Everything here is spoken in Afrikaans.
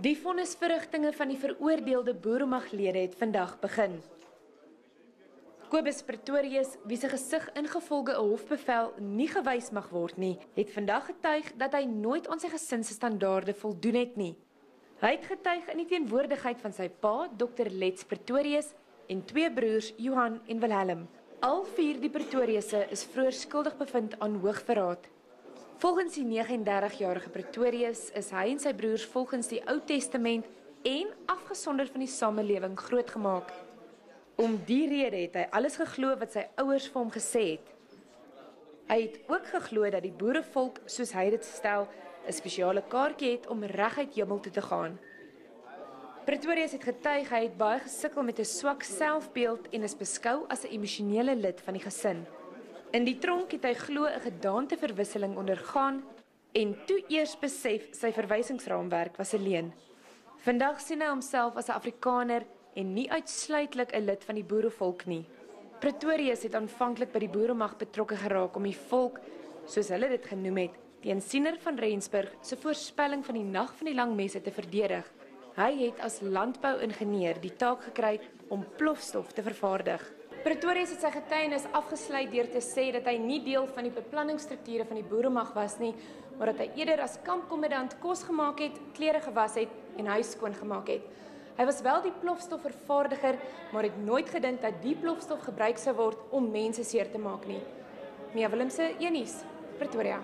Die vonnisverrigtinge van die veroordeelde boeremaglede het vandag begin. Kobus Pretorius, wie se gesig ingevolge 'n hofbevel nie gewys mag word nie, het vandag getuig dat hy nooit aan sy gesin se standaarde voldoen het nie. Hy het getuig in die teenwoordigheid van sy pa, Dr. Lets Pretorius, en twee broers, Johan en Wilhelm. Al vier die Pretoriusse is vroeër skuldig bevind aan hoogverraad. Volgens die 39-jarige Pretorius is hy en sy broers volgens die Ou Testament en afgesonder van die samelewing grootgemaak. Om die rede het hy alles geglo wat sy ouers vir hom gesê het. Hy het ook geglo dat die boerevolk, soos hy dit stel, 'n spesiale kaartjie het om reguit hemel toe te gaan. Pretorius het getuig hy het baie gesukkel met 'n swak selfbeeld en is beskou as 'n emosionele lid van die gesin. In die tronk het hy glo 'n gedaanteverwisseling ondergaan en toe eers besef sy verwysingsraamwerk was 'n leuen. Vandag sien hy homself as 'n Afrikaner en nie uitsluitlik 'n lid van die boerevolk nie. Pretorius het aanvanklik by die boeremag betrokke geraak om die volk, soos hulle dit genoem het, teen Siener van Rensburg se voorspelling van die nag van die lang messe te verdedig. Hy het as landbouingenieur die taak gekry om plofstof te vervaardig. Pretorius het sy getuienis afgesluit deur te sê dat hy nie deel van die beplanningsstrukture van die boeremag was nie, maar dat hy eerder as kampkommandant kos gemaak het, klere gewas het en huis skoon gemaak het. Hy was wel die plofstofvervaardiger, maar het nooit gedink dat die plofstof gebruik sou word om mense seer te maak nie. Mia Willemse, Enies, Pretoria.